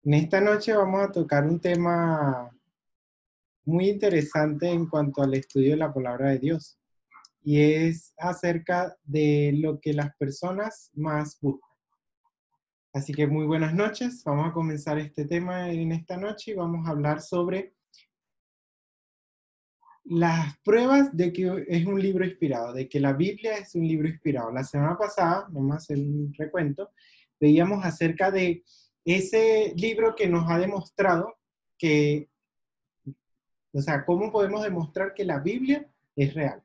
En esta noche vamos a tocar un tema muy interesante en cuanto al estudio de la palabra de Dios, y es acerca de lo que las personas más buscan. Así que muy buenas noches, vamos a comenzar este tema en esta noche y vamos a hablar sobre las pruebas de que es un libro inspirado, de que la Biblia es un libro inspirado. La semana pasada, vamos a hacer un recuento, veíamos acerca de ese libro que nos ha demostrado que, o sea, cómo podemos demostrar que la Biblia es real,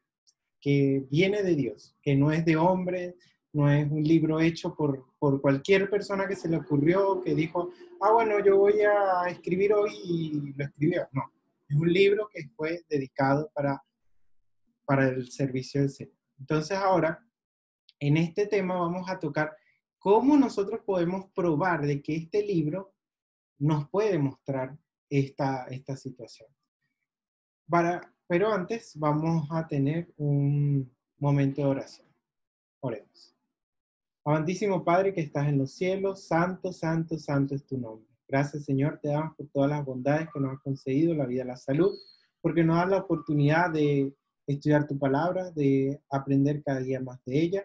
que viene de Dios, que no es de hombre, no es un libro hecho por cualquier persona que se le ocurrió, que dijo, bueno, yo voy a escribir hoy y lo escribió. No, es un libro que fue dedicado para el servicio del Señor. Entonces ahora, en este tema vamos a tocar cómo nosotros podemos probar de que este libro nos puede mostrar esta situación. Pero antes vamos a tener un momento de oración. Oremos. Amantísimo Padre que estás en los cielos, santo, santo, santo es tu nombre. Gracias, Señor, te damos por todas las bondades que nos has concedido, la vida, la salud, porque nos das la oportunidad de estudiar tu palabra, de aprender cada día más de ella.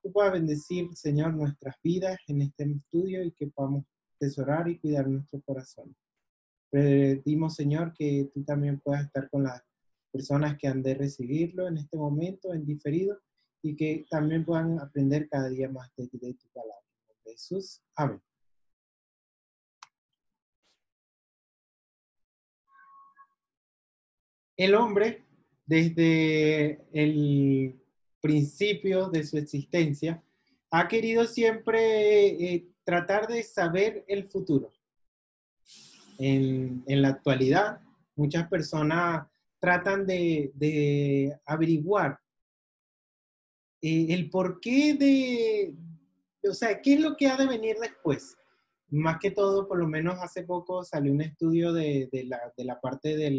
Tú puedas bendecir, Señor, nuestras vidas en este estudio y que podamos atesorar y cuidar nuestro corazón. Pedimos, Señor, que tú también puedas estar con las personas que han de recibirlo en este momento, en diferido, y que también puedan aprender cada día más de tu palabra. Jesús, amén. El hombre, desde el principio de su existencia, ha querido siempre tratar de saber el futuro. En la actualidad, muchas personas tratan de averiguar el porqué o sea, qué es lo que ha de venir después. Más que todo, por lo menos hace poco salió un estudio de la parte de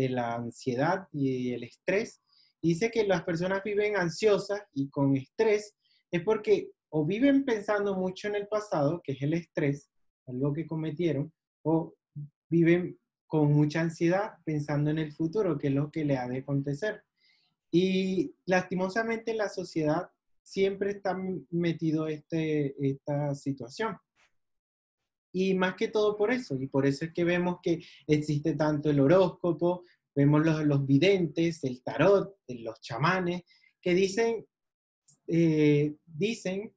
la ansiedad y el estrés. Dice que las personas viven ansiosas y con estrés es porque o viven pensando mucho en el pasado, que es el estrés, algo que cometieron, o viven con mucha ansiedad pensando en el futuro, que es lo que le ha de acontecer. Y lastimosamente en la sociedad siempre está metido esta situación. Y más que todo por eso, y por eso es que vemos que existe tanto el horóscopo, vemos los videntes, el tarot, los chamanes, que dicen,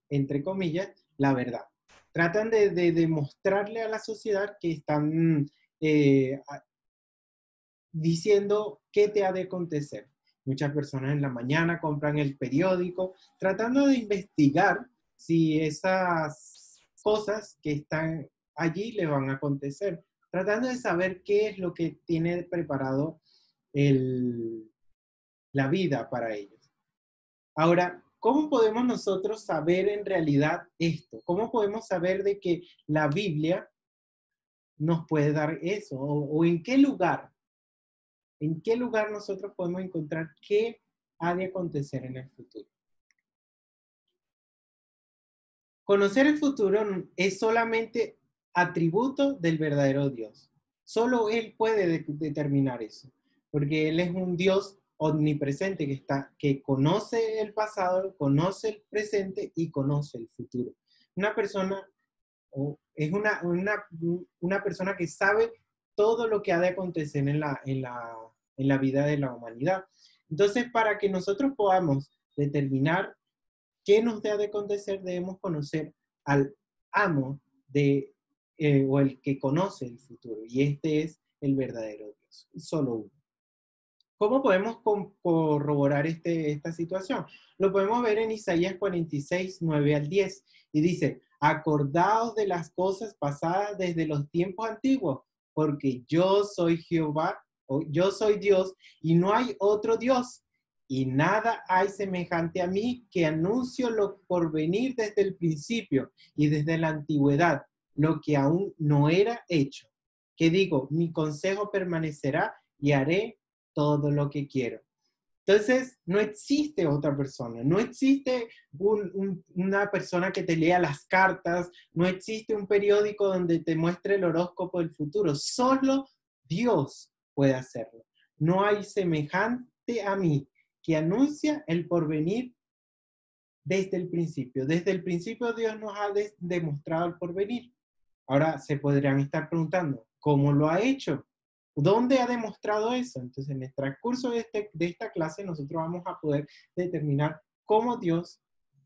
entre comillas, la verdad. Tratan de demostrarle a la sociedad que están eh, diciendo qué te ha de acontecer. Muchas personas en la mañana compran el periódico tratando de investigar si esas cosas que están allí le van a acontecer, tratando de saber qué es lo que tiene preparado la vida para ellos. Ahora, ¿cómo podemos nosotros saber en realidad esto? ¿Cómo podemos saber de que la Biblia nos puede dar eso? ¿O en qué lugar? ¿En qué lugar nosotros podemos encontrar qué ha de acontecer en el futuro? Conocer el futuro es solamente atributo del verdadero Dios. Solo Él puede determinar eso, porque Él es un Dios omnipresente que conoce el pasado, conoce el presente y conoce el futuro. Una persona es una persona que sabe todo lo que ha de acontecer en la vida de la humanidad. Entonces, para que nosotros podamos determinar qué nos ha de acontecer, debemos conocer al amo o el que conoce el futuro, y este es el verdadero Dios, solo uno. ¿Cómo podemos corroborar esta situación? Lo podemos ver en Isaías 46, 9 al 10, y dice, acordaos de las cosas pasadas desde los tiempos antiguos, porque yo soy Jehová, o yo soy Dios, y no hay otro Dios, y nada hay semejante a mí, que anuncio lo por venir desde el principio y desde la antigüedad, lo que aún no era hecho. Que digo, mi consejo permanecerá y haré todo lo que quiero. Entonces, no existe otra persona, no existe una persona que te lea las cartas, no existe un periódico donde te muestre el horóscopo del futuro, solo Dios puede hacerlo. No hay semejante a mí que anuncia el porvenir desde el principio. Desde el principio Dios nos ha demostrado el porvenir. Ahora se podrían estar preguntando, ¿cómo lo ha hecho? ¿Dónde ha demostrado eso? Entonces, en el transcurso de esta clase, nosotros vamos a poder determinar cómo Dios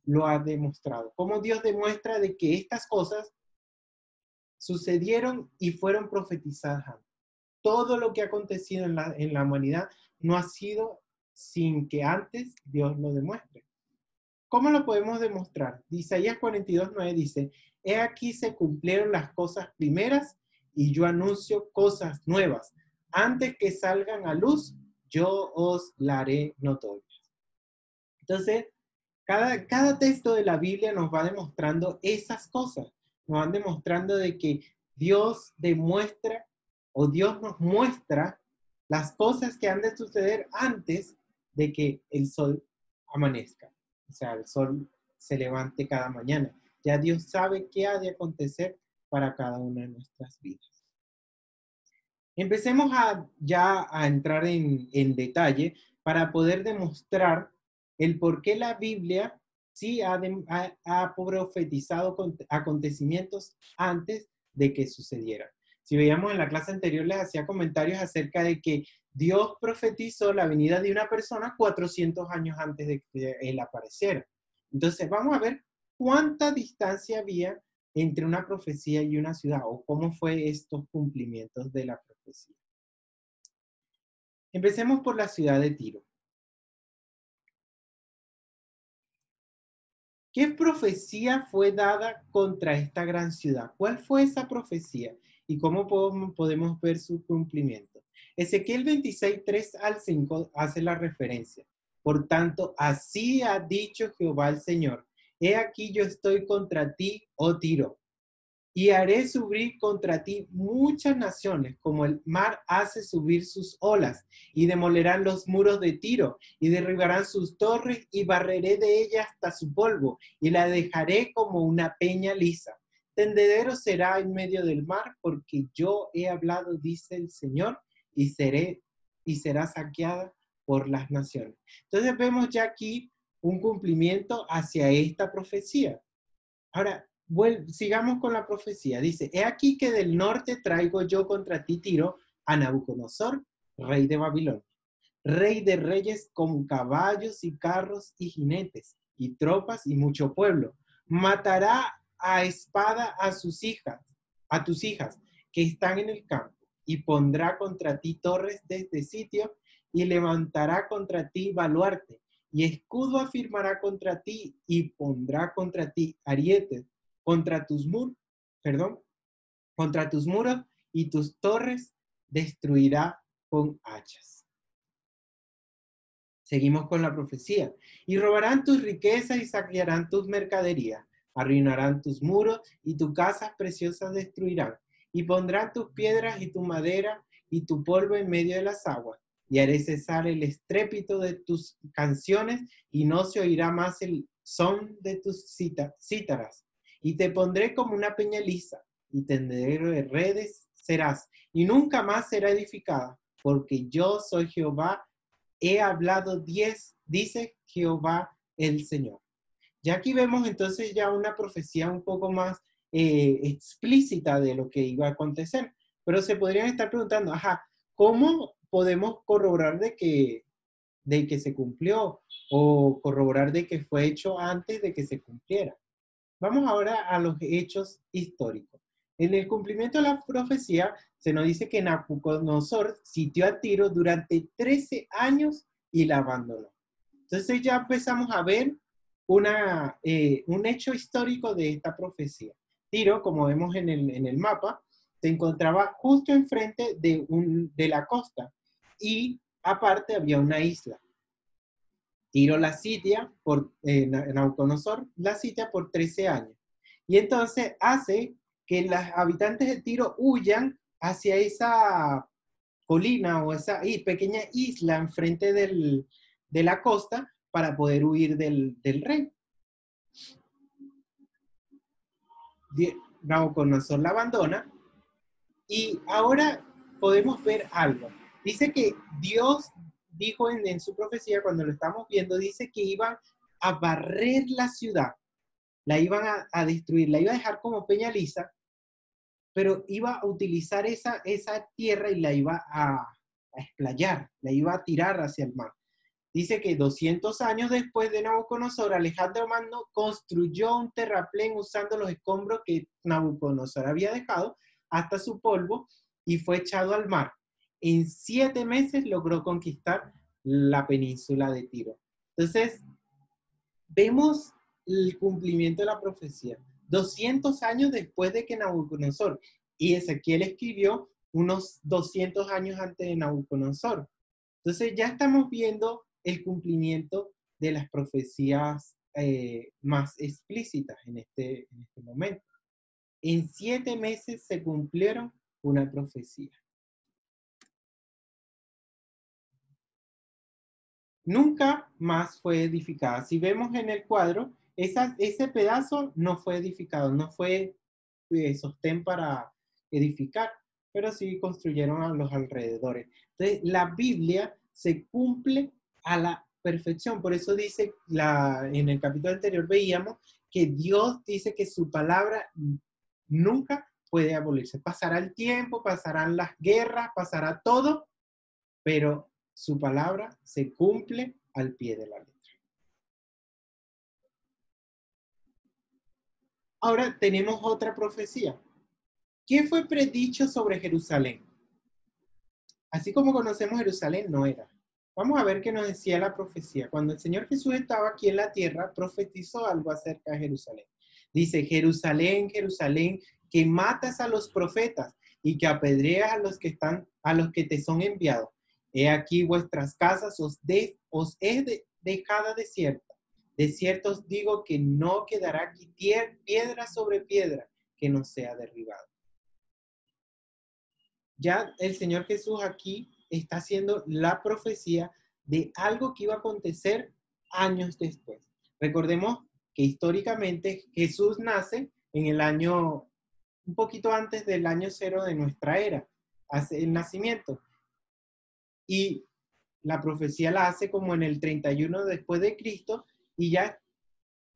lo ha demostrado. Cómo Dios demuestra de que estas cosas sucedieron y fueron profetizadas antes. Todo lo que ha acontecido en la humanidad no ha sido sin que antes Dios lo demuestre. ¿Cómo lo podemos demostrar? Isaías 42:9 dice, he aquí se cumplieron las cosas primeras y yo anuncio cosas nuevas. Antes que salgan a luz, yo os la haré notorias. Entonces, cada texto de la Biblia nos va demostrando esas cosas. Nos van demostrando de que Dios demuestra o Dios nos muestra las cosas que han de suceder antes de que el sol amanezca. O sea, el sol se levante cada mañana. Ya Dios sabe qué ha de acontecer para cada una de nuestras vidas. Empecemos ya a entrar en detalle para poder demostrar el por qué la Biblia sí ha profetizado acontecimientos antes de que sucedieran. Si veíamos en la clase anterior, les hacía comentarios acerca de que Dios profetizó la venida de una persona 400 años antes de que él apareciera. Entonces, vamos a ver cuánta distancia había entre una profecía y una ciudad, o cómo fue estos cumplimientos de la profecía. Empecemos por la ciudad de Tiro. ¿Qué profecía fue dada contra esta gran ciudad? ¿Cuál fue esa profecía? ¿Y cómo podemos ver su cumplimiento? Ezequiel 26, 3 al 5 hace la referencia. Por tanto, así ha dicho Jehová el Señor. He aquí yo estoy contra ti, oh Tiro, y haré subir contra ti muchas naciones, como el mar hace subir sus olas, y demolerán los muros de Tiro, y derribarán sus torres, y barreré de ella hasta su polvo, y la dejaré como una peña lisa. Tendedero será en medio del mar, porque yo he hablado, dice el Señor, y será saqueada por las naciones. Entonces vemos ya aquí un cumplimiento hacia esta profecía. Ahora, sigamos con la profecía. Dice, he aquí que del norte traigo yo contra ti, Tiro, a Nabucodonosor, rey de Babilonia, rey de reyes con caballos y carros y jinetes, y tropas y mucho pueblo. Matará a espada a sus hijas, a tus hijas, que están en el campo, y pondrá contra ti torres desde sitio, y levantará contra ti baluarte, y escudo afirmará contra ti, y pondrá contra ti arietes, contra tus muros y tus torres destruirá con hachas. Seguimos con la profecía. Y robarán tus riquezas y saquearán tus mercaderías. Arruinarán tus muros y tus casas preciosas destruirán. Y pondrán tus piedras y tu madera y tu polvo en medio de las aguas. Y haré cesar el estrépito de tus canciones y no se oirá más el son de tus cítaras. Y te pondré como una peña lisa, y tendedero de redes serás, y nunca más será edificada, porque yo soy Jehová, he hablado 10, dice Jehová el Señor. Ya aquí vemos entonces ya una profecía un poco más explícita de lo que iba a acontecer, pero se podrían estar preguntando, ¿cómo podemos corroborar de que se cumplió o corroborar de que fue hecho antes de que se cumpliera? Vamos ahora a los hechos históricos. En el cumplimiento de la profecía se nos dice que Nabucodonosor sitió a Tiro durante 13 años y la abandonó. Entonces ya empezamos a ver un hecho histórico de esta profecía. Tiro, como vemos en el mapa, se encontraba justo enfrente de la costa y aparte había una isla. Tiro la sitia Nabucodonosor la sitia por 13 años. Y entonces hace que los habitantes de Tiro huyan hacia esa colina o esa pequeña isla enfrente de la costa para poder huir del rey. Nabucodonosor la abandona y ahora podemos ver algo. Dice que Dios dijo en su profecía, cuando lo estamos viendo, dice que iban a barrer la ciudad, la iban a destruir, la iba a dejar como peña lisa, pero iba a utilizar esa tierra y la iba a explayar, la iba a tirar hacia el mar. Dice que 200 años después de Nabucodonosor, Alejandro Magno construyó un terraplén usando los escombros que Nabucodonosor había dejado hasta su polvo y fue echado al mar. En 7 meses logró conquistar la península de Tiro. Entonces, vemos el cumplimiento de la profecía. 200 años después de que Nabucodonosor, y Ezequiel escribió unos 200 años antes de Nabucodonosor. Entonces ya estamos viendo el cumplimiento de las profecías más explícitas en este momento. En 7 meses se cumplieron una profecía. Nunca más fue edificada. Si vemos en el cuadro, ese pedazo no fue edificado, no fue sostén para edificar, pero sí construyeron a los alrededores. Entonces, la Biblia se cumple a la perfección. Por eso dice, en el capítulo anterior veíamos que Dios dice que su palabra nunca puede abolirse. Pasará el tiempo, pasarán las guerras, pasará todo, pero su palabra se cumple al pie de la letra. Ahora tenemos otra profecía. ¿Qué fue predicho sobre Jerusalén? Así como conocemos Jerusalén, no era. Vamos a ver qué nos decía la profecía. Cuando el Señor Jesús estaba aquí en la tierra, profetizó algo acerca de Jerusalén. Dice, Jerusalén, Jerusalén, que matas a los profetas y que apedreas a los que te son enviados. He aquí vuestras casas os he dejada desierta. De cierto os digo que no quedará aquí piedra sobre piedra que no sea derribada. Ya el Señor Jesús aquí está haciendo la profecía de algo que iba a acontecer años después. Recordemos que históricamente Jesús nace en el año, un poquito antes del año 0 de nuestra era, hace el nacimiento. Y la profecía la hace como en el 31 después de Cristo, y ya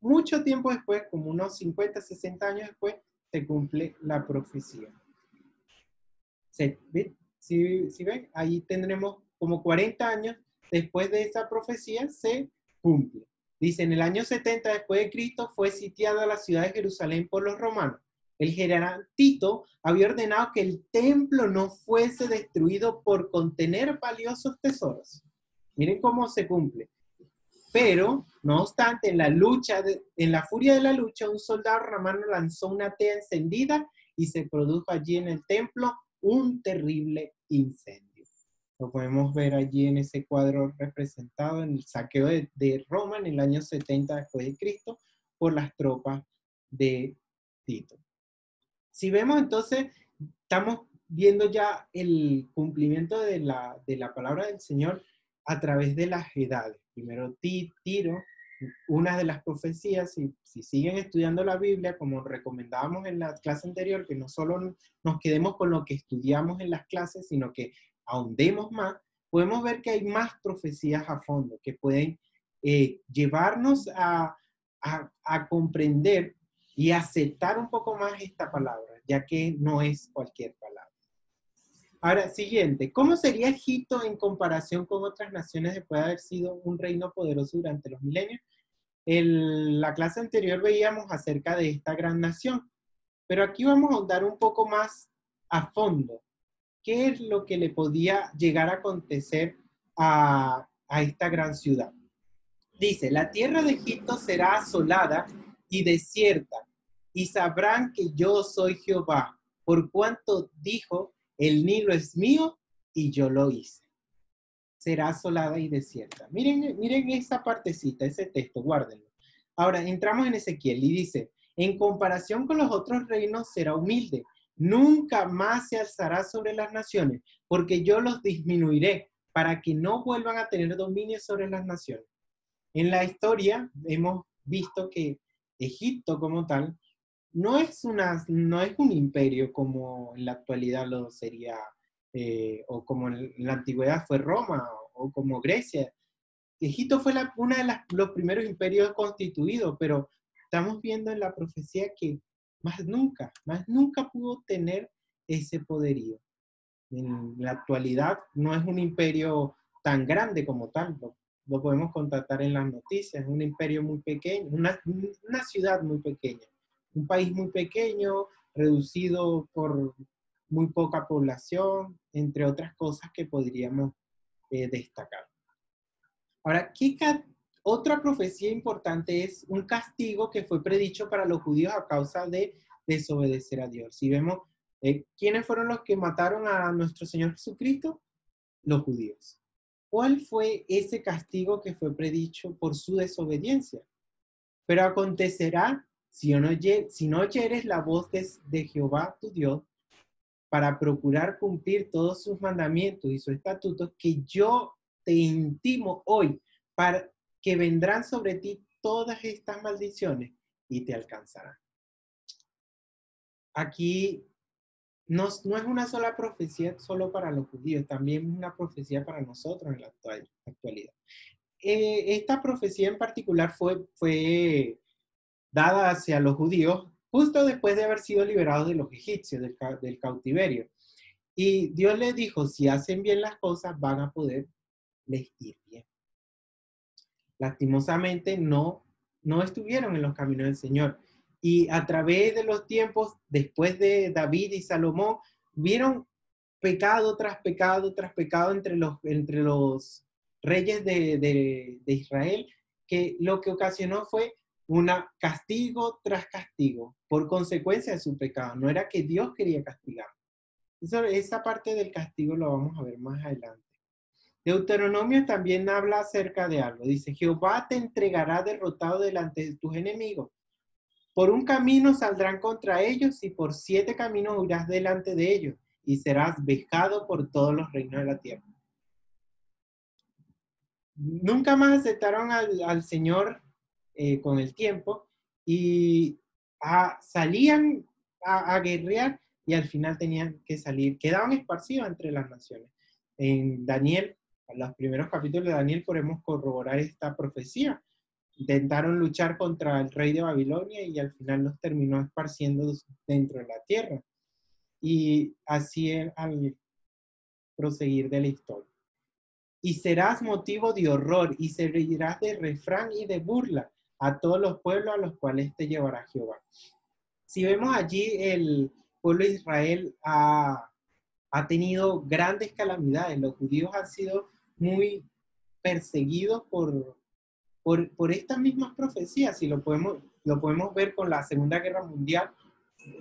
mucho tiempo después, como unos 50, 60 años después, se cumple la profecía. Si ven, ahí tendremos como 40 años después de esa profecía se cumple. Dice, en el año 70 después de Cristo fue sitiada la ciudad de Jerusalén por los romanos. El general Tito había ordenado que el templo no fuese destruido por contener valiosos tesoros. Miren cómo se cumple. Pero, no obstante, en la furia de la lucha, un soldado romano lanzó una tea encendida y se produjo allí en el templo un terrible incendio. Lo podemos ver allí en ese cuadro representado en el saqueo de Roma en el año 70 después de Cristo por las tropas de Tito. Si vemos entonces, estamos viendo ya el cumplimiento de la palabra del Señor a través de las edades. Primero Tiro, una de las profecías, si siguen estudiando la Biblia, como recomendábamos en la clase anterior, que no solo nos quedemos con lo que estudiamos en las clases, sino que ahondemos más, podemos ver que hay más profecías a fondo que pueden llevarnos a comprender y aceptar un poco más esta palabra, ya que no es cualquier palabra. Ahora, siguiente, ¿cómo sería Egipto en comparación con otras naciones después de haber sido un reino poderoso durante los milenios? En la clase anterior veíamos acerca de esta gran nación, pero aquí vamos a ahondar un poco más a fondo. ¿Qué es lo que le podía llegar a acontecer a esta gran ciudad? Dice, la tierra de Egipto será asolada y desierta, y sabrán que yo soy Jehová, por cuanto dijo, el Nilo es mío y yo lo hice. Será asolada y desierta. Miren esa partecita, ese texto, guárdenlo. Ahora, entramos en Ezequiel y dice, en comparación con los otros reinos será humilde, nunca más se alzará sobre las naciones, porque yo los disminuiré para que no vuelvan a tener dominio sobre las naciones. En la historia hemos visto que Egipto como tal no es un imperio como en la actualidad lo sería, o como en la antigüedad fue Roma o como Grecia. Egipto fue una de los primeros imperios constituidos, pero estamos viendo en la profecía que más nunca pudo tener ese poderío. En la actualidad no es un imperio tan grande como tal, lo podemos constatar en las noticias, es un imperio muy pequeño, una ciudad muy pequeña, un país muy pequeño, reducido por muy poca población, entre otras cosas que podríamos destacar. Ahora, otra profecía importante es un castigo que fue predicho para los judíos a causa de desobedecer a Dios. Si vemos, ¿quiénes fueron los que mataron a nuestro Señor Jesucristo? Los judíos. ¿Cuál fue ese castigo que fue predicho por su desobediencia? Pero acontecerá, si no oyeres la voz de Jehová tu Dios, para procurar cumplir todos sus mandamientos y sus estatutos, que yo te intimo hoy, para que vendrán sobre ti todas estas maldiciones y te alcanzarán. Aquí no es una sola profecía solo para los judíos, también es una profecía para nosotros en la actualidad. Esta profecía en particular fue dada hacia los judíos justo después de haber sido liberados de los egipcios, del cautiverio. Y Dios les dijo, si hacen bien las cosas, van a poderles ir bien. Lastimosamente no estuvieron en los caminos del Señor. Y a través de los tiempos, después de David y Salomón, vieron pecado tras pecado tras pecado entre los reyes de Israel, que lo que ocasionó fue un castigo tras castigo por consecuencia de su pecado. No era que Dios quería castigar. Esa parte del castigo lo vamos a ver más adelante. Deuteronomio también habla acerca de algo. Dice, Jehová te entregará derrotado delante de tus enemigos. Por un camino saldrán contra ellos y por 7 caminos huirás delante de ellos y serás vejado por todos los reinos de la tierra. Nunca más aceptaron al Señor con el tiempo y salían a guerrear y al final tenían que salir, quedaban esparcidos entre las naciones. En Daniel, en los primeros capítulos de Daniel podemos corroborar esta profecía. Intentaron luchar contra el rey de Babilonia y al final los terminó esparciendo dentro de la tierra. Y así al proseguir de la historia. Y serás motivo de horror y servirás de refrán y de burla a todos los pueblos a los cuales te llevará Jehová. Si vemos allí, el pueblo de Israel ha tenido grandes calamidades. Los judíos han sido muy perseguidos por estas mismas profecías. Y lo podemos ver con la Segunda Guerra Mundial.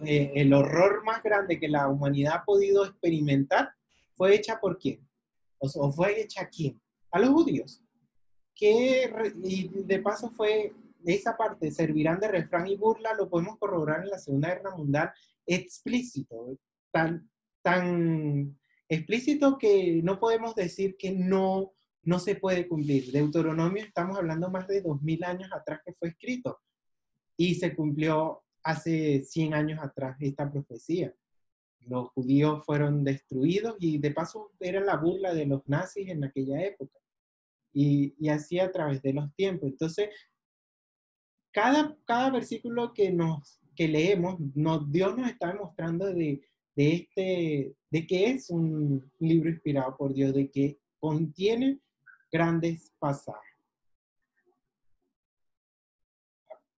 El horror más grande que la humanidad ha podido experimentar fue hecha ¿por quién? ¿O fue hecha a quién? A los judíos. Y de paso fue esa parte, servirán de refrán y burla, lo podemos corroborar en la Segunda Guerra Mundial, explícito, tan explícito que no podemos decir que no se puede cumplir. Deuteronomio, estamos hablando más de 2000 años atrás que fue escrito y se cumplió hace 100 años atrás esta profecía. Los judíos fueron destruidos y de paso era la burla de los nazis en aquella época. Y así a través de los tiempos. Entonces, cada versículo que leemos, Dios nos está demostrando de que es un libro inspirado por Dios, de que contiene grandes pasajes.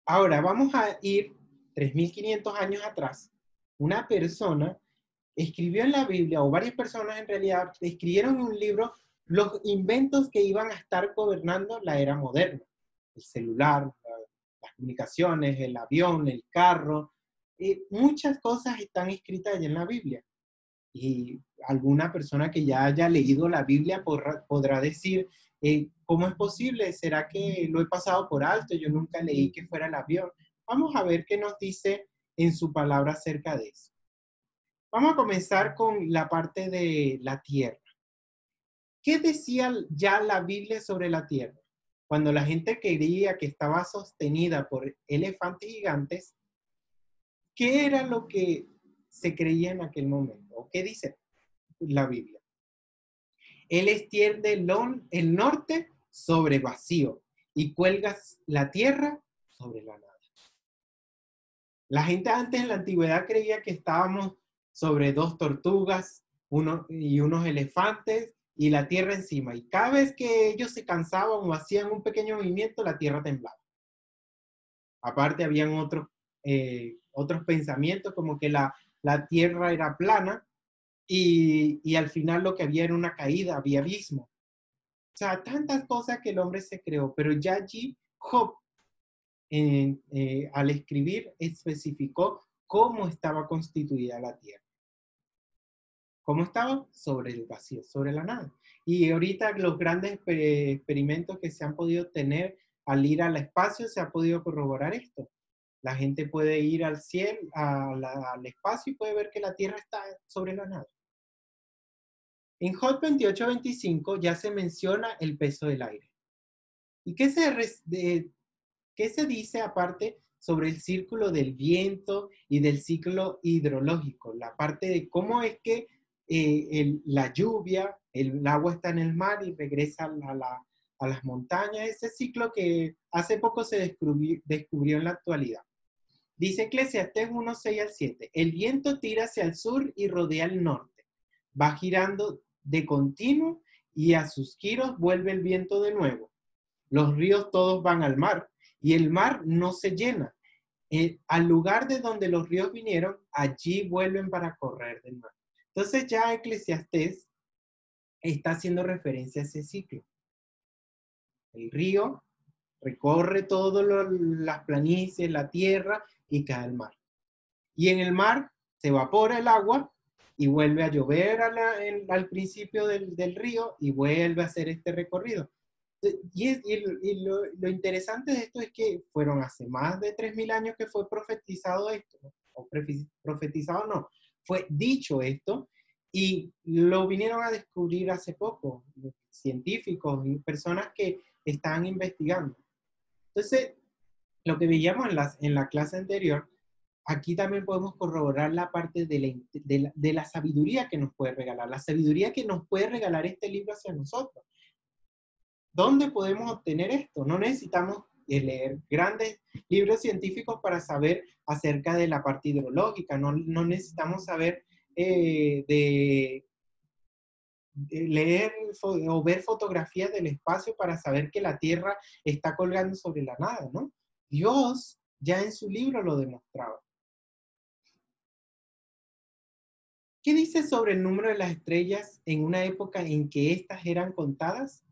Ahora, vamos a ir 3500 años atrás. Una persona escribió en la Biblia, o varias personas en realidad, escribieron en un libro los inventos que iban a estar gobernando la era moderna. El celular, las comunicaciones, el avión, el carro. Muchas cosas están escritas allí en la Biblia. Y alguna persona que ya haya leído la Biblia podrá decir, ¿cómo es posible? ¿Será que lo he pasado por alto? Yo nunca leí que fuera el avión. Vamos a ver qué nos dice en su palabra acerca de eso. Vamos a comenzar con la parte de la tierra. ¿Qué decía ya la Biblia sobre la tierra? Cuando la gente creía que estaba sostenida por elefantes gigantes, ¿qué era lo que se creía en aquel momento? ¿O qué dice la Biblia? Él extiende el norte sobre vacío y cuelga la tierra sobre la nada. La gente antes en la antigüedad creía que estábamos sobre dos tortugas y unos elefantes y la tierra encima. Y cada vez que ellos se cansaban o hacían un pequeño movimiento, la tierra temblaba. Aparte, habían otros pensamientos como que la tierra era plana y al final lo que había era una caída, había abismo. O sea, tantas cosas que el hombre se creó, pero ya allí Job, al escribir, especificó cómo estaba constituida la tierra. ¿Cómo estaba? Sobre el vacío, sobre la nada. Y ahorita los grandes experimentos que se han podido tener al ir al espacio, se ha podido corroborar esto. La gente puede ir al cielo, al espacio y puede ver que la Tierra está sobre la nada. En Job 28-25 ya se menciona el peso del aire. ¿Y qué se dice aparte sobre el círculo del viento y del ciclo hidrológico? La parte de cómo es que la lluvia, el agua está en el mar y regresa a las montañas. Ese ciclo que hace poco se descubrió en la actualidad. Dice Eclesiastés 1:6-7. El viento tira hacia el sur y rodea el norte. Va girando de continuo y a sus giros vuelve el viento de nuevo. Los ríos todos van al mar y el mar no se llena. Al lugar de donde los ríos vinieron, allí vuelven para correr de nuevo. Entonces ya Eclesiastés está haciendo referencia a ese ciclo. El río recorre todas las planicies, la tierra y cae al mar. Y en el mar se evapora el agua y vuelve a llover al principio del río y vuelve a hacer este recorrido. Y lo interesante de esto es que fueron hace más de 3.000 años que fue profetizado esto, o profetizado no, fue dicho esto, y lo vinieron a descubrir hace poco, científicos y personas que están investigando. Entonces, lo que veíamos en la clase anterior, aquí también podemos corroborar la parte de la sabiduría que nos puede regalar, la sabiduría que nos puede regalar este libro hacia nosotros. ¿Dónde podemos obtener esto? No necesitamos leer grandes libros científicos para saber acerca de la parte hidrológica, no necesitamos saber de leer o ver fotografías del espacio para saber que la Tierra está colgando sobre la nada, ¿no? Dios ya en su libro lo demostraba. ¿Qué dice sobre el número de las estrellas en una época en que éstas eran contadas?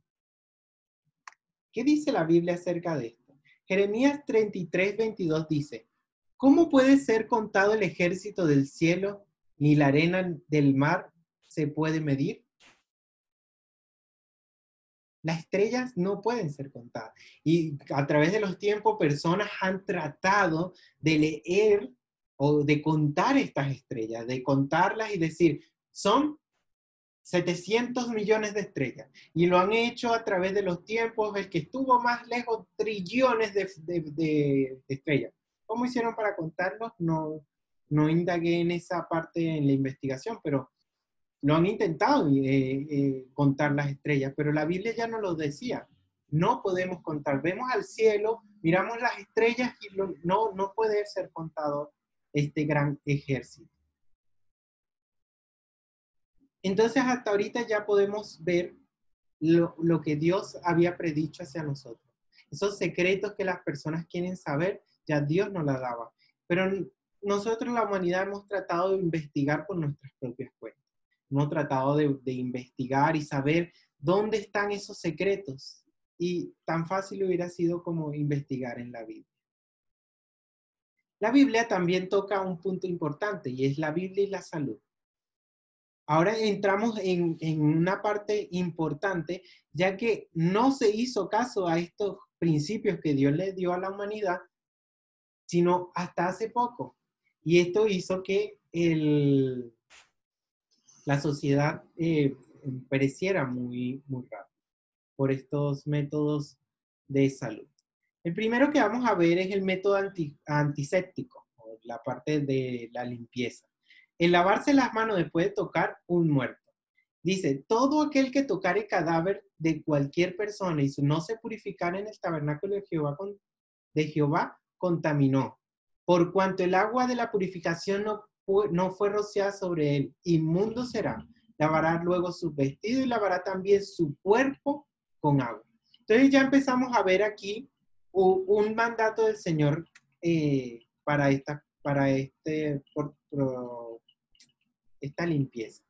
¿Qué dice la Biblia acerca de esto? Jeremías 33:22 dice, ¿cómo puede ser contado el ejército del cielo, ni la arena del mar se puede medir? Las estrellas no pueden ser contadas. Y a través de los tiempos, personas han tratado de leer o de contar estas estrellas, de contarlas y decir, son 700 millones de estrellas. Y lo han hecho a través de los tiempos, el que estuvo más lejos, trillones de estrellas. ¿Cómo hicieron para contarlos? No indagué en esa parte en la investigación, pero lo han intentado contar las estrellas, pero la Biblia ya no lo decía. No podemos contar. Vemos al cielo, miramos las estrellas y no puede ser contado este gran ejército. Entonces, hasta ahorita ya podemos ver lo que Dios había predicho hacia nosotros. Esos secretos que las personas quieren saber, ya Dios nos la daba. Pero nosotros, la humanidad, hemos tratado de investigar por nuestras propias cuentas. Hemos tratado de investigar y saber dónde están esos secretos. Y tan fácil hubiera sido como investigar en la Biblia. La Biblia también toca un punto importante y es la Biblia y la salud. Ahora entramos en una parte importante, ya que no se hizo caso a estos principios que Dios le dio a la humanidad, sino hasta hace poco. Y esto hizo que la sociedad pereciera muy, muy rápido por estos métodos de salud. El primero que vamos a ver es el método antiséptico, o la parte de la limpieza. El lavarse las manos después de tocar un muerto. Dice, todo aquel que tocare cadáver de cualquier persona y no se purificara en el tabernáculo de Jehová contaminó. Por cuanto el agua de la purificación no fue rociada sobre él, inmundo será. Lavará luego su vestido y lavará también su cuerpo con agua. Entonces ya empezamos a ver aquí un mandato del Señor para esta limpieza.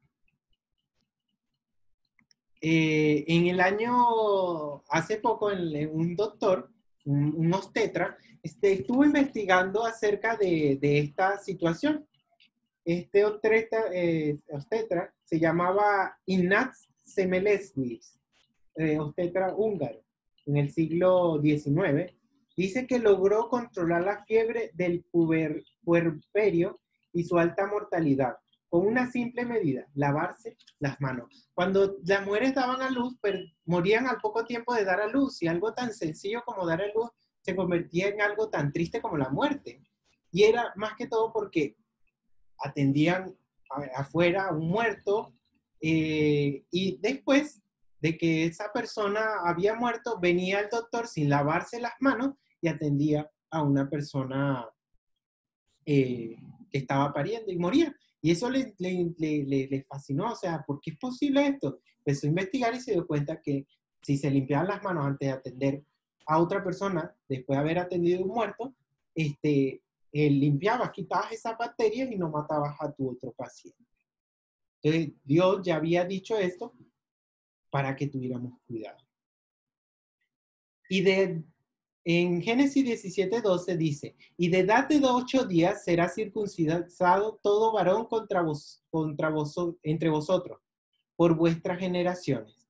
En el año, hace poco, un doctor, un obstetra, estuvo investigando acerca de esta situación. Este obstetra se llamaba Ignaz Semmelweis, obstetra húngaro, en el siglo XIX. Dice que logró controlar la fiebre del puerperio y su alta mortalidad con una simple medida, lavarse las manos. Cuando las mujeres daban a luz, morían al poco tiempo de dar a luz, y algo tan sencillo como dar a luz se convertía en algo tan triste como la muerte. Y era más que todo porque atendían afuera a un muerto, y después de que esa persona había muerto, venía el doctor sin lavarse las manos y atendía a una persona que estaba pariendo y moría. Y eso le fascinó, o sea, ¿por qué es posible esto? Empezó a investigar y se dio cuenta que si se limpiaban las manos antes de atender a otra persona, después de haber atendido a un muerto, limpiabas, quitabas esas bacterias y no matabas a tu otro paciente. Entonces, Dios ya había dicho esto para que tuviéramos cuidado. Y en Génesis 17:12 dice, y de edad de 8 días será circuncidado todo varón entre vosotros, por vuestras generaciones.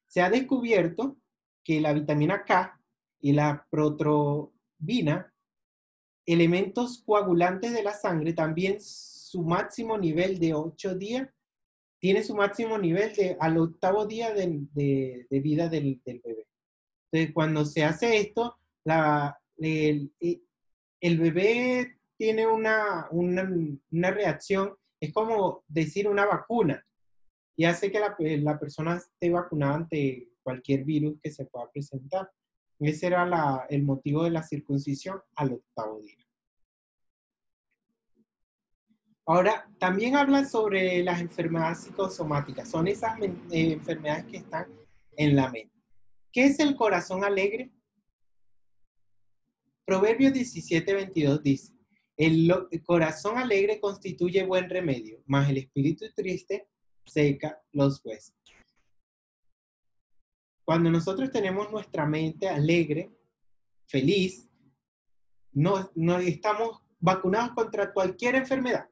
Se ha descubierto que la vitamina K y la protrombina, elementos coagulantes de la sangre, también su máximo nivel de 8 días, tiene su máximo nivel al 8º día de vida del bebé. Entonces, cuando se hace esto, el bebé tiene una reacción, es como decir una vacuna, y hace que la persona esté vacunada ante cualquier virus que se pueda presentar. Ese era el motivo de la circuncisión al 8º día. Ahora, también habla sobre las enfermedades psicosomáticas. Son esas enfermedades que están en la mente. ¿Qué es el corazón alegre? Proverbios 17:22 dice, el corazón alegre constituye buen remedio, mas el espíritu triste seca los huesos. Cuando nosotros tenemos nuestra mente alegre, feliz, no estamos vacunados contra cualquier enfermedad.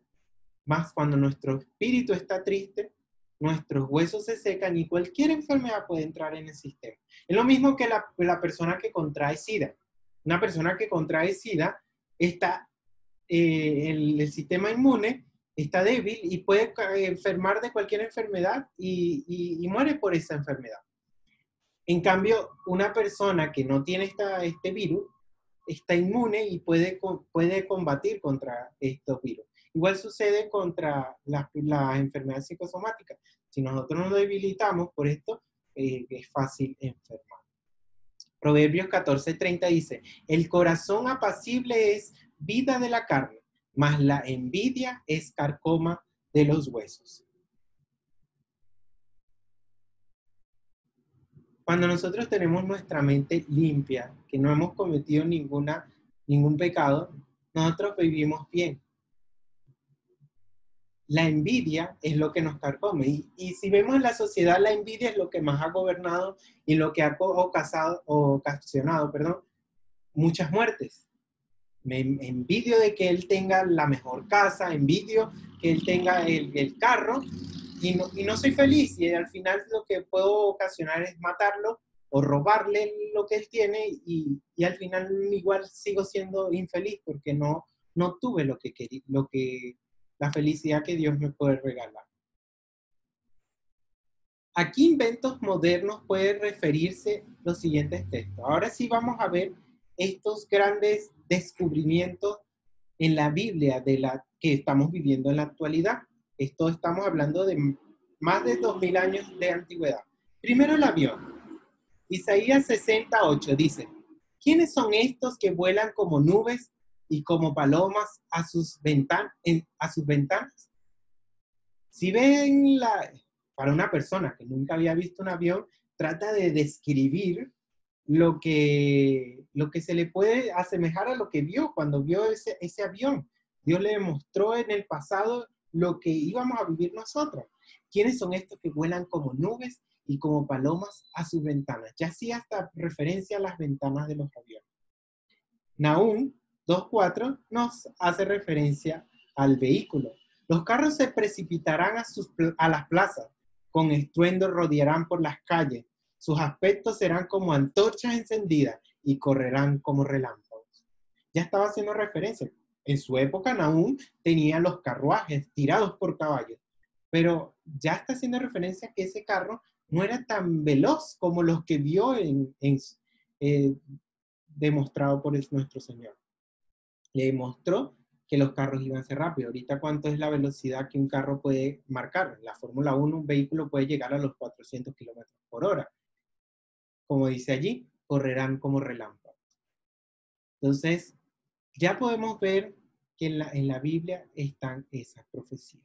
Más cuando nuestro espíritu está triste, nuestros huesos se secan y cualquier enfermedad puede entrar en el sistema. Es lo mismo que la persona que contrae SIDA. Una persona que contrae SIDA el sistema inmune está débil y puede enfermar de cualquier enfermedad y muere por esa enfermedad. En cambio, una persona que no tiene este virus está inmune y puede combatir contra estos virus. Igual sucede contra las enfermedades psicosomáticas. Si nosotros nos debilitamos por esto, es fácil enfermar. Proverbios 14:30 dice, el corazón apacible es vida de la carne, mas la envidia es carcoma de los huesos. Cuando nosotros tenemos nuestra mente limpia, que no hemos cometido ningún pecado, nosotros vivimos bien. La envidia es lo que nos carcome. Y si vemos en la sociedad, la envidia es lo que más ha gobernado y lo que ha ocasionado muchas muertes. Me envidio de que él tenga la mejor casa, envidio que él tenga el carro y no soy feliz. Y al final lo que puedo ocasionar es matarlo o robarle lo que él tiene y al final igual sigo siendo infeliz porque no tuve lo que quería, la felicidad que Dios me puede regalar. ¿A qué inventos modernos puede referirse los siguientes textos? Ahora sí vamos a ver estos grandes descubrimientos en la Biblia de la que estamos viviendo en la actualidad. Esto estamos hablando de más de 2000 años de antigüedad. Primero el avión. Isaías 68 dice, ¿quiénes son estos que vuelan como nubes y como palomas a sus ventanas? Si ven para una persona que nunca había visto un avión, trata de describir lo que se le puede asemejar a lo que vio cuando vio ese avión. Dios le demostró en el pasado lo que íbamos a vivir nosotros. ¿Quiénes son estos que vuelan como nubes y como palomas a sus ventanas? Ya hacía hasta referencia a las ventanas de los aviones. Nahum 2.4 nos hace referencia al vehículo. Los carros se precipitarán a las plazas, con estruendo rodearán por las calles. Sus aspectos serán como antorchas encendidas y correrán como relámpagos. Ya estaba haciendo referencia. En su época, Nahum tenía los carruajes tirados por caballos, pero ya está haciendo referencia a que ese carro no era tan veloz como los que vio demostrado por nuestro Señor. Le demostró que los carros iban a ser rápidos. Ahorita, ¿cuánto es la velocidad que un carro puede marcar? En la Fórmula 1, un vehículo puede llegar a los 400 kilómetros por hora. Como dice allí, correrán como relámpagos. Entonces, ya podemos ver que en la Biblia están esas profecías.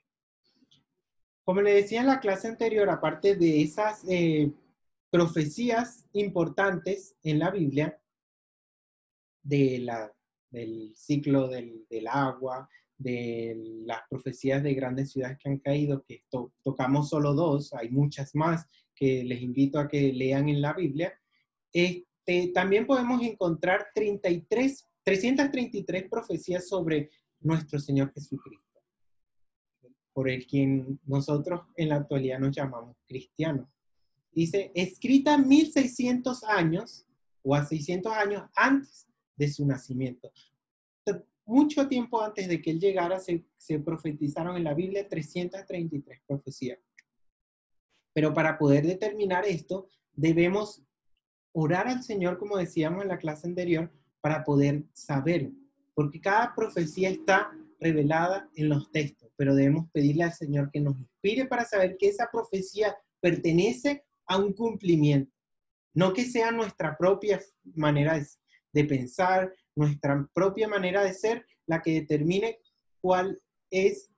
Como le decía en la clase anterior, aparte de esas profecías importantes en la Biblia, del ciclo del agua, de las profecías de grandes ciudades que han caído, que tocamos solo dos, hay muchas más que les invito a que lean en la Biblia. También podemos encontrar 333 profecías sobre nuestro Señor Jesucristo, por el quien nosotros en la actualidad nos llamamos cristianos. Dice, escrita 1600 años o a 600 años antes de su nacimiento. Mucho tiempo antes de que él llegara, se profetizaron en la Biblia 333 profecías. Pero para poder determinar esto, debemos orar al Señor, como decíamos en la clase anterior, para poder saber, porque cada profecía está revelada en los textos, pero debemos pedirle al Señor que nos inspire para saber que esa profecía pertenece a un cumplimiento, no que sea nuestra propia manera de pensar, nuestra propia manera de ser, la que determine cuál es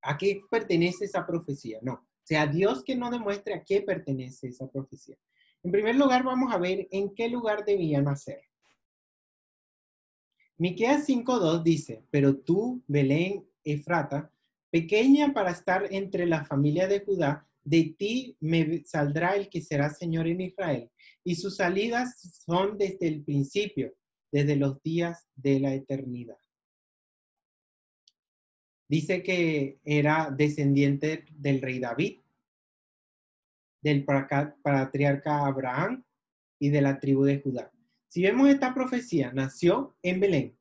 a qué pertenece esa profecía, no. Sea Dios que nos demuestre a qué pertenece esa profecía. En primer lugar, vamos a ver en qué lugar debía nacer. Miqueas 5:2 dice, pero tú, Belén Efrata, pequeña para estar entre la familia de Judá, de ti me saldrá el que será Señor en Israel, y sus salidas son desde el principio, desde los días de la eternidad. Dice que era descendiente del rey David, del patriarca Abraham y de la tribu de Judá. Si vemos esta profecía, nació en Belén,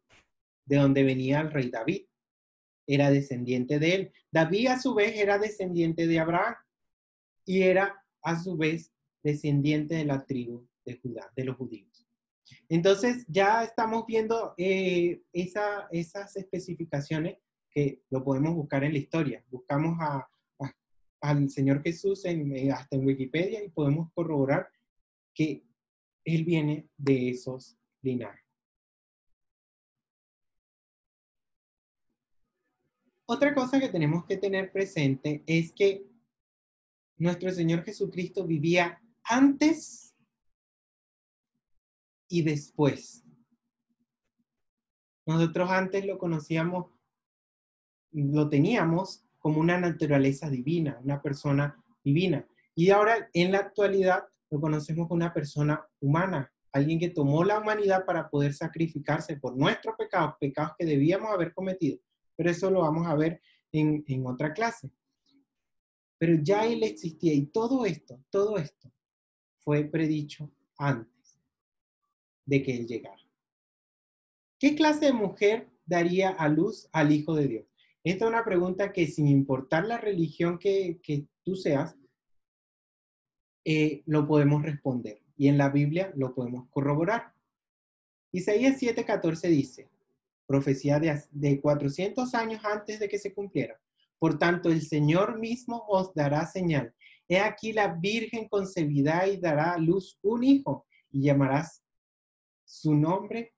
de donde venía el rey David. Era descendiente de él. David a su vez era descendiente de Abraham y era a su vez descendiente de la tribu de Judá, de los judíos. Entonces ya estamos viendo esas especificaciones que lo podemos buscar en la historia. Buscamos al Señor Jesús hasta en Wikipedia y podemos corroborar que Él viene de esos linajes. Otra cosa que tenemos que tener presente es que nuestro Señor Jesucristo vivía antes y después. Nosotros antes lo conocíamos, lo teníamos como una naturaleza divina, una persona divina. Y ahora en la actualidad lo conocemos como una persona humana, alguien que tomó la humanidad para poder sacrificarse por nuestros pecados, pecados que debíamos haber cometido. Pero eso lo vamos a ver en otra clase. Pero ya Él existía y todo esto fue predicho antes de que Él llegara. ¿Qué clase de mujer daría a luz al Hijo de Dios? Esta es una pregunta que sin importar la religión que tú seas, lo podemos responder. Y en la Biblia lo podemos corroborar. Isaías 7:14 dice, profecía de 400 años antes de que se cumpliera. Por tanto, el Señor mismo os dará señal. He aquí la Virgen concebirá y dará a luz un hijo y llamarás su nombre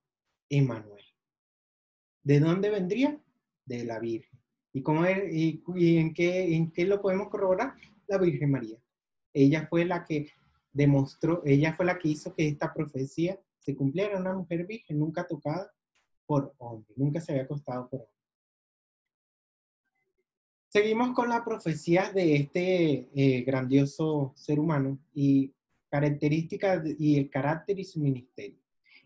Emmanuel. ¿De dónde vendría? De la Virgen. ¿Y en qué lo podemos corroborar? La Virgen María. Ella fue la que demostró, ella fue la que hizo que esta profecía se cumpliera. Una mujer virgen, nunca tocada por hombre, nunca se había acostado por hombre. Seguimos con las profecías de este grandioso ser humano y características y el carácter y su ministerio.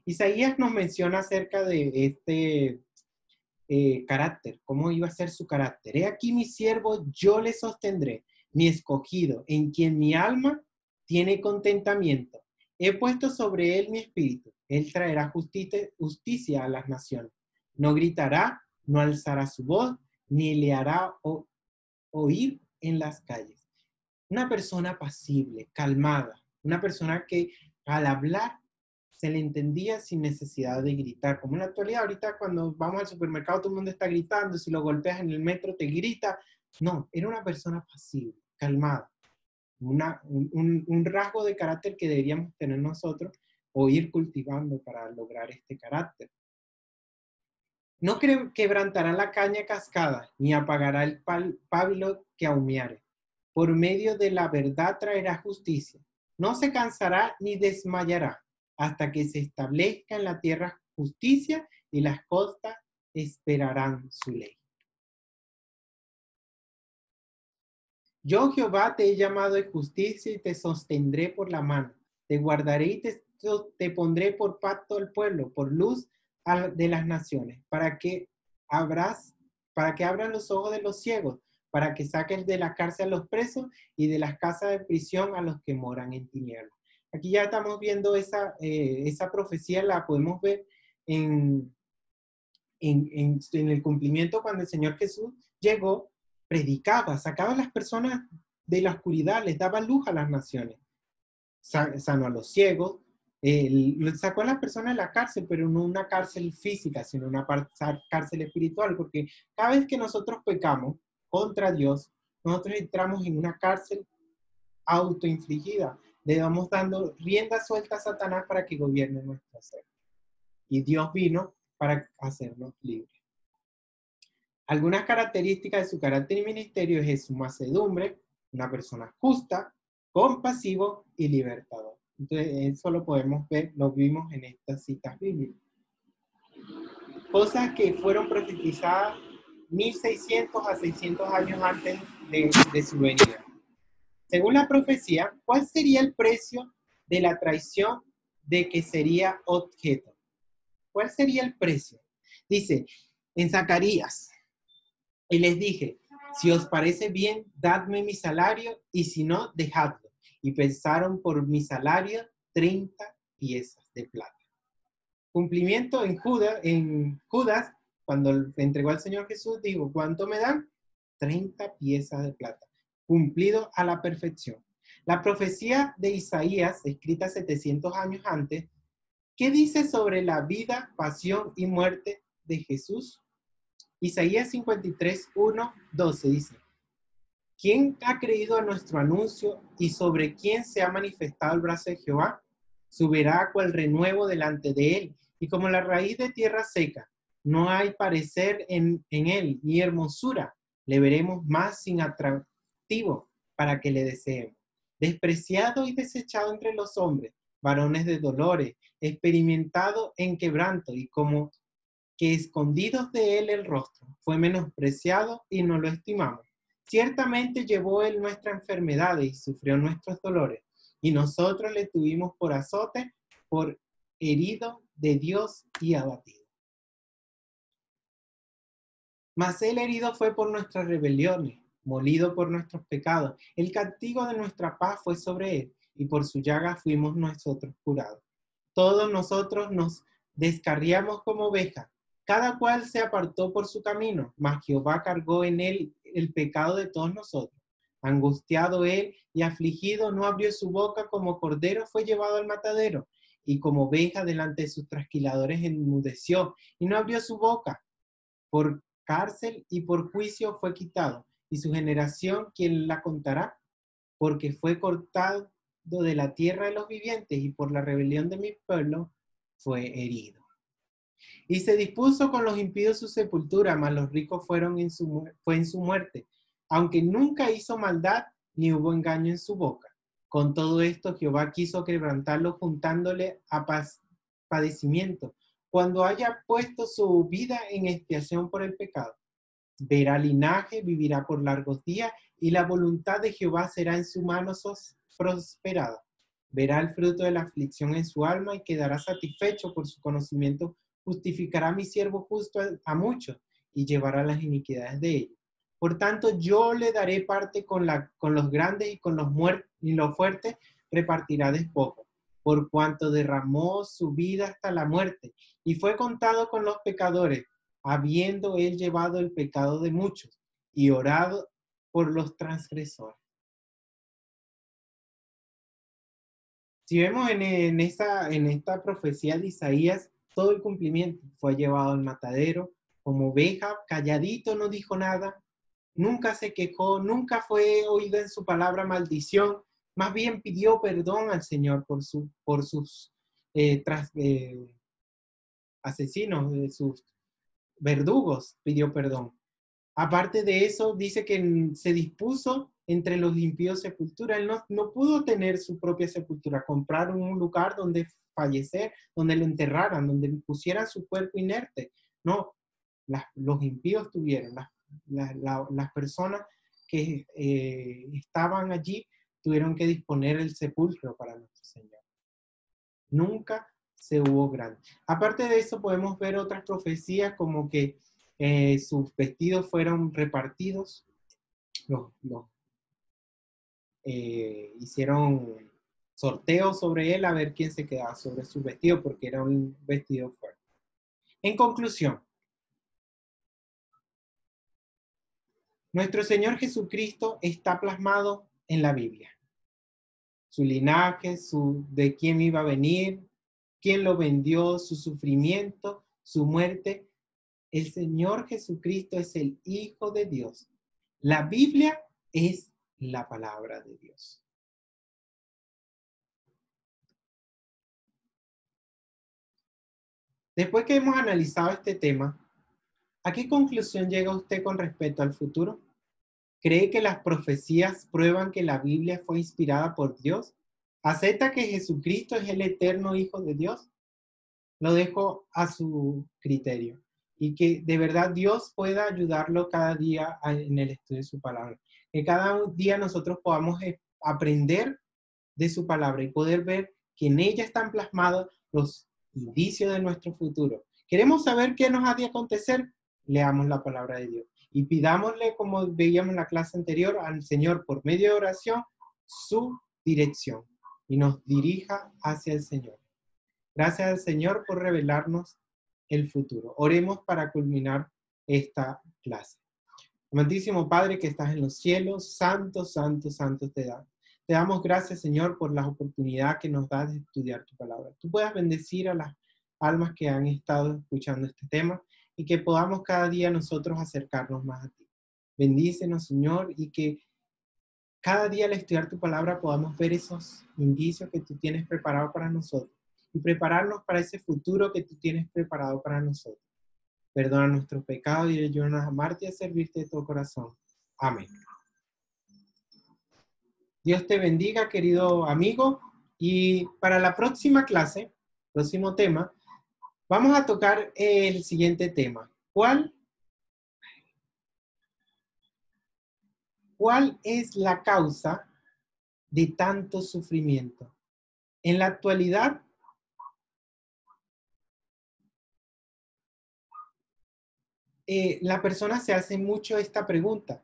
Isaías nos menciona acerca de este carácter, cómo iba a ser su carácter. He aquí mi siervo, yo le sostendré, mi escogido, en quien mi alma tiene contentamiento. He puesto sobre él mi espíritu. Él traerá justicia a las naciones. No gritará, no alzará su voz, ni le hará oír en las calles. Una persona pasible, calmada, una persona que al hablar se le entendía sin necesidad de gritar. Como en la actualidad, ahorita cuando vamos al supermercado todo el mundo está gritando, si lo golpeas en el metro te grita. No, era una persona pasible, calmada. Un rasgo de carácter que deberíamos tener nosotros o ir cultivando para lograr este carácter. No quebrantará la caña cascada, ni apagará el pábilo que ahumeare. Por medio de la verdad traerá justicia. No se cansará ni desmayará, hasta que se establezca en la tierra justicia y las costas esperarán su ley. Yo, Jehová, te he llamado en justicia y te sostendré por la mano. Te guardaré y te pondré por pacto al pueblo, por luz de las naciones, para que abran los ojos de los ciegos, para que saques de la cárcel a los presos y de las casas de prisión a los que moran en tinieblas. Aquí ya estamos viendo esa profecía, la podemos ver en el cumplimiento cuando el Señor Jesús llegó, predicaba, sacaba a las personas de la oscuridad, les daba luz a las naciones, sanó a los ciegos, sacó a las personas de la cárcel, pero no una cárcel física, sino una cárcel espiritual, porque cada vez que nosotros pecamos contra Dios, nosotros entramos en una cárcel autoinfligida. Le vamos dando rienda suelta a Satanás para que gobierne nuestro ser. Y Dios vino para hacernos libres. Algunas características de su carácter y ministerio es su mansedumbre, una persona justa, compasivo y libertador. Entonces, eso lo podemos ver, lo vimos en estas citas bíblicas. Cosas que fueron profetizadas 1600 a 600 años antes de su venida. Según la profecía, ¿cuál sería el precio de la traición de que sería objeto? ¿Cuál sería el precio? Dice en Zacarías, y les dije, si os parece bien, dadme mi salario, y si no, dejadlo. Y pensaron por mi salario 30 piezas de plata. Cumplimiento en Judas, cuando entregó al Señor Jesús, dijo, ¿cuánto me dan? 30 piezas de plata. Cumplido a la perfección. La profecía de Isaías, escrita 700 años antes, ¿qué dice sobre la vida, pasión y muerte de Jesús? Isaías 53, 1, 12 dice, ¿quién ha creído a nuestro anuncio y sobre quién se ha manifestado el brazo de Jehová? Subirá cual renuevo delante de él, y como la raíz de tierra seca, no hay parecer en él, ni hermosura, le veremos más sin atractivo para que le deseemos. Despreciado y desechado entre los hombres, varones de dolores, experimentado en quebranto, y como que escondidos de él el rostro, fue menospreciado y no lo estimamos. Ciertamente llevó él nuestras enfermedades y sufrió nuestros dolores, y nosotros le tuvimos por azote, por herido de Dios y abatido. Mas él herido fue por nuestras rebeliones, molido por nuestros pecados. El castigo de nuestra paz fue sobre él, y por su llaga fuimos nosotros curados. Todos nosotros nos descarriamos como ovejas, Cada cual se apartó por su camino, mas Jehová cargó en él el pecado de todos nosotros. Angustiado él y afligido, no abrió su boca, como cordero fue llevado al matadero, y como oveja delante de sus trasquiladores enmudeció, y no abrió su boca. Por cárcel y por juicio fue quitado, y su generación, ¿quién la contará? Porque fue cortado de la tierra de los vivientes, y por la rebelión de mi pueblo fue herido. Y se dispuso con los impíos su sepultura, mas los ricos fue en su muerte, aunque nunca hizo maldad, ni hubo engaño en su boca. Con todo esto Jehová quiso quebrantarlo, juntándole a padecimiento, cuando haya puesto su vida en expiación por el pecado. Verá linaje, vivirá por largos días, y la voluntad de Jehová será en su mano prosperada. Verá el fruto de la aflicción en su alma, y quedará satisfecho por su conocimiento. Justificará a mi siervo justo a muchos, y llevará las iniquidades de ellos. Por tanto, yo le daré parte con los grandes, y con los fuertes repartirá despojo, por cuanto derramó su vida hasta la muerte, y fue contado con los pecadores, habiendo él llevado el pecado de muchos, y orado por los transgresores. Si vemos en esta profecía de Isaías, todo el cumplimiento fue llevado al matadero, como oveja, calladito, no dijo nada, nunca se quejó, nunca fue oído en su palabra maldición, más bien pidió perdón al Señor por sus asesinos, de sus verdugos, pidió perdón. Aparte de eso, dice que se dispuso entre los impíos sepultura. Él no pudo tener su propia sepultura, comprar un lugar donde fallecer, donde lo enterraran, donde pusieran su cuerpo inerte. No, los impíos tuvieron, las personas que estaban allí tuvieron que disponer el sepulcro para nuestro Señor. Nunca se hubo grande. Aparte de eso, podemos ver otras profecías como que sus vestidos fueron repartidos, hicieron sorteos sobre él a ver quién se quedaba sobre su vestido, porque era un vestido fuerte. En conclusión, nuestro Señor Jesucristo está plasmado en la Biblia. Su linaje, de quién iba a venir, quién lo vendió, su sufrimiento, su muerte. El Señor Jesucristo es el Hijo de Dios. La Biblia es la palabra de Dios. Después que hemos analizado este tema, ¿a qué conclusión llega usted con respecto al futuro? ¿Cree que las profecías prueban que la Biblia fue inspirada por Dios? ¿Acepta que Jesucristo es el eterno Hijo de Dios? Lo dejo a su criterio y que de verdad Dios pueda ayudarlo cada día en el estudio de su palabra. Que cada día nosotros podamos aprender de su palabra y poder ver que en ella están plasmados los indicios de nuestro futuro. ¿Queremos saber qué nos ha de acontecer? Leamos la palabra de Dios y pidámosle, como veíamos en la clase anterior, al Señor por medio de oración su dirección y nos dirija hacia el Señor. Gracias al Señor por revelarnos el futuro. Oremos para culminar esta clase. Amantísimo Padre que estás en los cielos, santo, santo, santo te damos gracias, Señor, por la oportunidad que nos das de estudiar tu palabra. Tú puedas bendecir a las almas que han estado escuchando este tema y que podamos cada día nosotros acercarnos más a ti. Bendícenos, Señor, y que cada día al estudiar tu palabra podamos ver esos indicios que tú tienes preparados para nosotros y prepararnos para ese futuro que tú tienes preparado para nosotros. Perdona nuestros pecados y ayúdanos a amarte y a servirte de todo corazón. Amén. Dios te bendiga, querido amigo. Y para la próxima clase, próximo tema, vamos a tocar el siguiente tema. ¿Cuál es la causa de tanto sufrimiento? En la actualidad, la persona se hace mucho esta pregunta.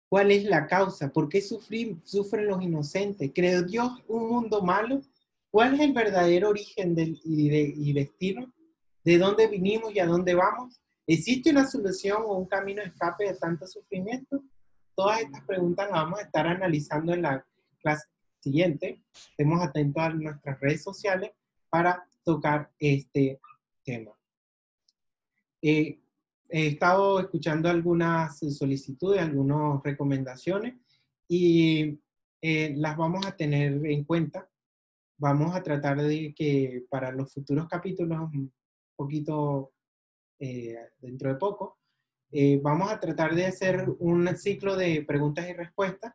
¿Cuál es la causa? ¿Por qué sufren los inocentes? ¿Creó Dios un mundo malo? ¿Cuál es el verdadero origen y destino de dónde vinimos y a dónde vamos. ¿Existe una solución o un camino de escape de tanto sufrimiento? Todas estas preguntas las vamos a estar analizando en la clase siguiente. Estemos atentos a nuestras redes sociales para tocar este tema. He estado escuchando algunas solicitudes, algunas recomendaciones y las vamos a tener en cuenta. Vamos a tratar de que para los futuros capítulos, un poquito dentro de poco, vamos a tratar de hacer un ciclo de preguntas y respuestas.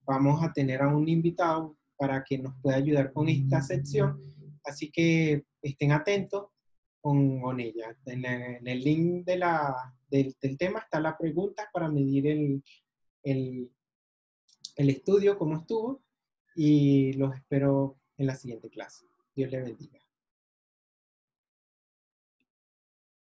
Vamos a tener a un invitado para que nos pueda ayudar con esta sección, así que estén atentos con ella. En el link del tema está la pregunta para medir el estudio, cómo estuvo, y los espero en la siguiente clase. Dios les bendiga.